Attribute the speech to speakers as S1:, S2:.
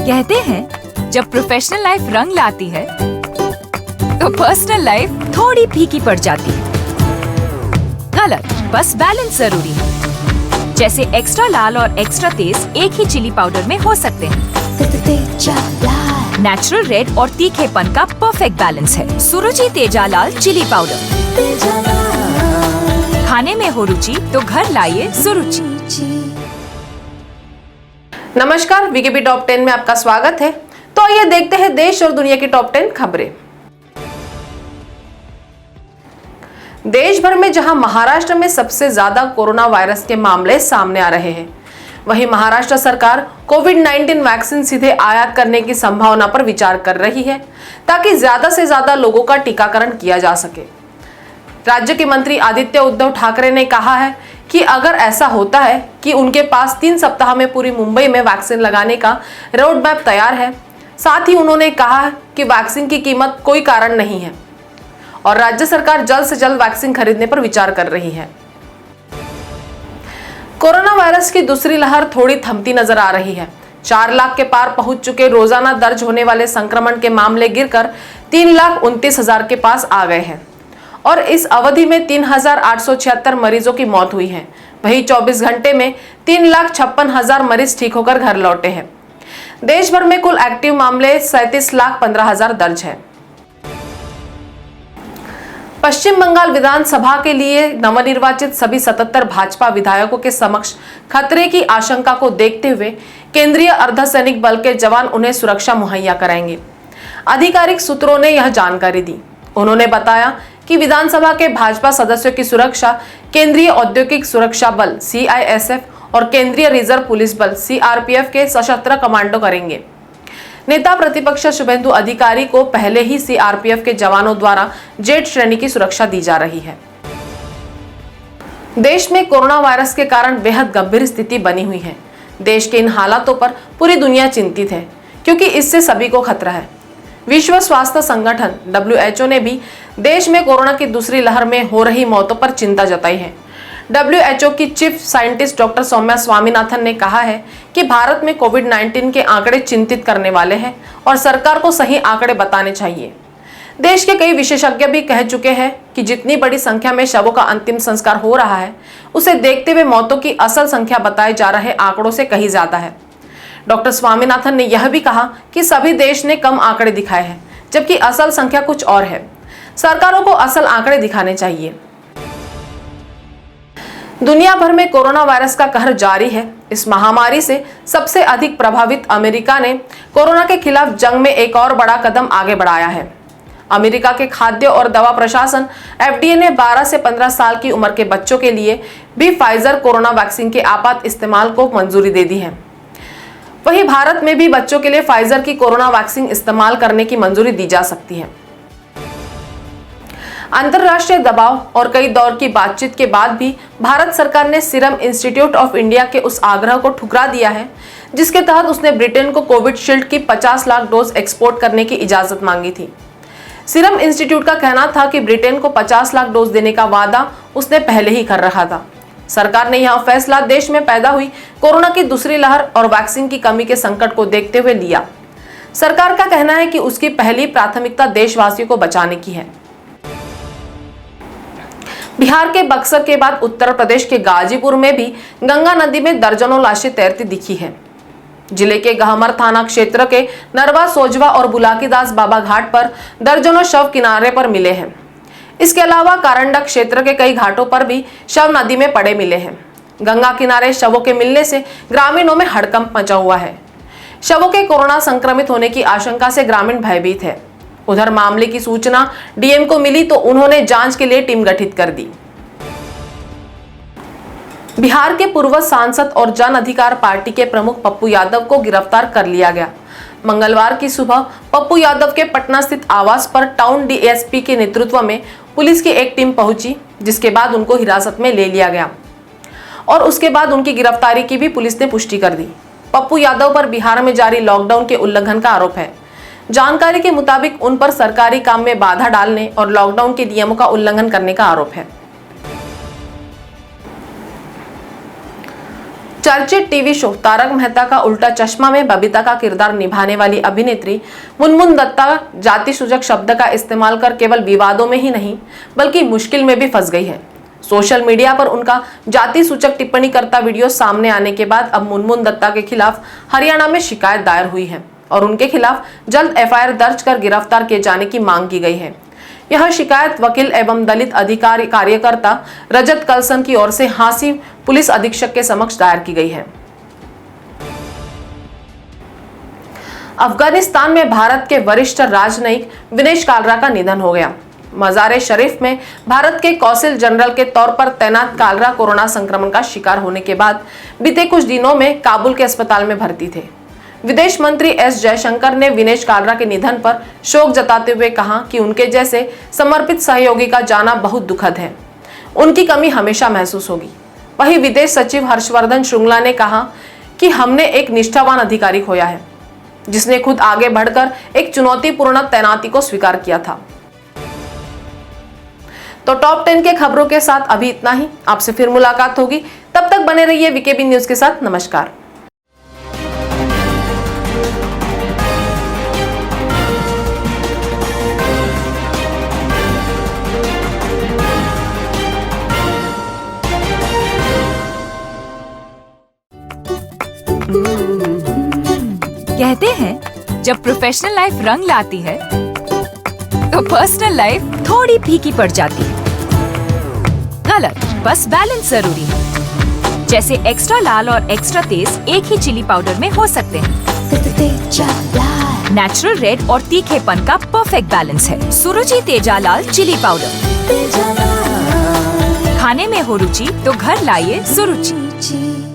S1: कहते हैं जब प्रोफेशनल लाइफ रंग लाती है तो पर्सनल लाइफ थोड़ी फीकी पड़ जाती है। गलत, बस बैलेंस जरूरी है। जैसे एक्स्ट्रा लाल और एक्स्ट्रा तेज एक ही चिली पाउडर में हो सकते हैं। नेचुरल रेड और तीखेपन का परफेक्ट बैलेंस है सुरुचि तेजा लाल चिली पाउडर। खाने में हो रुचि तो घर लाइए सुरुचि।
S2: नमस्कार, वीकेबी टॉप 10 में आपका स्वागत है। तो आइए देखते हैं देश और दुनिया की टॉप 10 खबरें। देश भर में जहां महाराष्ट्र में सबसे ज्यादा कोरोना वायरस के मामले सामने आ रहे हैं, वहीं महाराष्ट्र सरकार कोविड-19 वैक्सीन सीधे आयात करने की संभावना पर विचार कर रही है ताकि ज्यादा से ज्यादा लोगों का टीकाकरण किया जा सके। राज्य के मंत्री आदित्य उद्धव ठाकरे ने कहा है कि अगर ऐसा होता है कि उनके पास 3 सप्ताह में पूरी मुंबई में वैक्सीन लगाने का रोड मैप तैयार है। साथ ही उन्होंने कहा कि वैक्सीन की कीमत कोई कारण नहीं है और राज्य सरकार जल्द से जल्द वैक्सीन खरीदने पर विचार कर रही है। कोरोना वायरस की दूसरी लहर थोड़ी थमती नजर आ रही है। 4 लाख के पार पहुंच चुके रोजाना दर्ज होने वाले संक्रमण के मामले गिरकर 3,29,000 के पास आ गए हैं और इस अवधि में 3,876 मरीजों की मौत हुई है। वहीं 24 घंटे में 3,56,000 मरीज ठीक होकर घर लौटे हैं। देश भर में कुल एक्टिव मामले 37,15,000 दर्ज है। पश्चिम बंगाल विधानसभा के लिए नवनिर्वाचित सभी 77 भाजपा विधायकों के समक्ष खतरे की आशंका को देखते हुए केंद्रीय अर्धसैनिक बल के जवान उन्हें सुरक्षा मुहैया कराएंगे। आधिकारिक सूत्रों ने यह जानकारी दी। उन्होंने बताया कि विधानसभा के भाजपा सदस्यों की सुरक्षा केंद्रीय औद्योगिक सुरक्षा बल CISF और केंद्रीय रिजर्व पुलिस बल CRPF के सशस्त्र कमांडो करेंगे। नेता प्रतिपक्ष शुभेंदु अधिकारी को पहले ही CRPF के जवानों द्वारा जेट श्रेणी की सुरक्षा दी जा रही है। देश में कोरोना वायरस के कारण बेहद गंभीर स्थिति बनी हुई है। देश के इन हालातों पर पूरी दुनिया चिंतित है क्योंकि इससे सभी को खतरा है। विश्व स्वास्थ्य संगठन WHO ने भी देश में कोरोना की दूसरी लहर में हो रही मौतों पर चिंता जताई है। WHO की chief scientist doctor Soumya Swaminathan ने कहा है कि भारत में कोविड-19 के आंकड़े चिंतित करने वाले हैं और सरकार को सही आंकड़े बताने चाहिए। देश के कई विशेषज्ञ भी कह चुके हैं कि जितनी बड़ी संख्या में शवों का अंतिम संस्कार हो रहा है, उसे देखते हुए मौतों की असल संख्या बताए जा रहे आंकड़ों से कहीं ज्यादा है। डॉक्टर स्वामीनाथन ने यह भी कहा कि सभी देश ने कम आंकड़े दिखाए हैं, जबकि असल संख्या कुछ और है। सरकारों को असल आंकड़े दिखाने चाहिए। दुनिया भर में कोरोना वायरस का कहर जारी है। इस महामारी से सबसे अधिक प्रभावित अमेरिका ने कोरोना के खिलाफ जंग में एक और बड़ा कदम आगे बढ़ाया है। अमेरिका के खाद्य और दवा प्रशासन FDA ने 12 से 15 साल की उम्र के बच्चों के लिए भी फाइजर कोरोना वैक्सीन के आपात इस्तेमाल को मंजूरी दे दी है। वहीं भारत में भी बच्चों के लिए फाइजर की कोरोना वैक्सीन इस्तेमाल करने की मंजूरी दी जा सकती है। अंतर्राष्ट्रीय दबाव और कई दौर की बातचीत के बाद भी भारत सरकार ने सीरम इंस्टीट्यूट ऑफ इंडिया के उस आग्रह को ठुकरा दिया है जिसके तहत उसने ब्रिटेन को कोविशील्ड की 50 लाख डोज एक्सपोर्ट करने की इजाजत मांगी थी। सीरम इंस्टीट्यूट का कहना था कि ब्रिटेन को 50 लाख डोज देने का वादा उसने पहले ही कर रखा था। सरकार ने यह फैसला देश में पैदा हुई कोरोना की दूसरी लहर और वैक्सीन की कमी के संकट को देखते हुए लिया। सरकार का कहना है कि उसकी पहली प्राथमिकता देशवासियों को बचाने की है। बिहार के बक्सर के बाद उत्तर प्रदेश के गाजीपुर में भी गंगा नदी में दर्जनों लाशें तैरती दिखी है। जिले के गहमर थाना क्षेत्र के नरवा, सोजवा और बुलाकीदास बाबा घाट पर दर्जनों शव किनारे पर मिले हैं। इसके अलावा कारंडक क्षेत्र के कई घाटों पर भी शव नदी में पड़े मिले हैं। गंगा किनारे शवों के मिलने से ग्रामीणों में हड़कंप मचा हुआ है। शवों के कोरोना संक्रमित होने की आशंका से ग्रामीण भयभीत है। उधर मामले की सूचना DM को मिली तो उन्होंने जांच के लिए टीम गठित कर दी। बिहार के पूर्व सांसद और जन अधिकार पार्टी के प्रमुख पप्पू यादव को गिरफ्तार कर लिया गया। मंगलवार की सुबह पप्पू यादव के पटना स्थित आवास पर टाउन DSP के नेतृत्व में पुलिस की एक टीम पहुंची, जिसके बाद उनको हिरासत में ले लिया गया और उसके बाद उनकी गिरफ्तारी की भी पुलिस ने पुष्टि कर दी। पप्पू यादव पर बिहार में जारी लॉकडाउन के उल्लंघन का आरोप है। जानकारी के मुताबिक उन पर सरकारी काम में बाधा डालने और लॉकडाउन के नियमों का उल्लंघन करने का आरोप है। चर्चित टीवी शो तारक मेहता का उल्टा चश्मा में बबीता का किरदार निभाने वाली अभिनेत्री मुनमुन दत्ता जाति सूचक शब्द का इस्तेमाल कर केवल विवादों में ही नहीं बल्कि मुश्किल में भी फंस गई है। सोशल मीडिया पर उनका जाति सूचक टिप्पणी करता वीडियो सामने आने के बाद अब मुनमुन दत्ता के खिलाफ हरियाणा में शिकायत दायर हुई है और उनके खिलाफ जल्द एफआईआर दर्ज कर गिरफ्तार किए जाने की मांग की गई है। यह शिकायत वकील एवं दलित अधिकारी कार्यकर्ता रजत कलसन की ओर से हांसी पुलिस अधीक्षक के समक्ष दायर की गई है। अफगानिस्तान में भारत के वरिष्ठ राजनयिक विनेश कालरा का निधन हो गया। मज़ार शरीफ में भारत के कौंसिल जनरल के तौर पर तैनात कालरा कोरोना संक्रमण का शिकार होने के बाद बीते कुछ दिनों में काबुल के अस्पताल में भर्ती थे। विदेश मंत्री एस जयशंकर ने विनेश कालरा के निधन पर शोक जताते हुए कहा कि उनके जैसे समर्पित सहयोगी का जाना बहुत दुखद है, उनकी कमी हमेशा महसूस होगी। वहीं विदेश सचिव हर्षवर्धन श्रृंगला ने कहा कि हमने एक निष्ठावान अधिकारी खोया है जिसने खुद आगे बढ़कर एक चुनौतीपूर्ण तैनाती को स्वीकार किया था। तो टॉप 10 के खबरों के साथ अभी इतना ही। आपसे फिर मुलाकात होगी, तब तक बने रहिए वीकेबी न्यूज के साथ। नमस्कार।
S1: कहते हैं जब प्रोफेशनल लाइफ रंग लाती है तो पर्सनल लाइफ थोड़ी फीकी पड़ जाती है। गलत, बस बैलेंस जरूरी है। जैसे एक्स्ट्रा लाल और एक्स्ट्रा तेज एक ही चिली पाउडर में हो सकते हैं। नेचुरल रेड और तीखेपन का परफेक्ट बैलेंस है सुरुचि तेजा लाल चिली पाउडर। खाने में हो रुचि तो घर लाइए सुरुचि।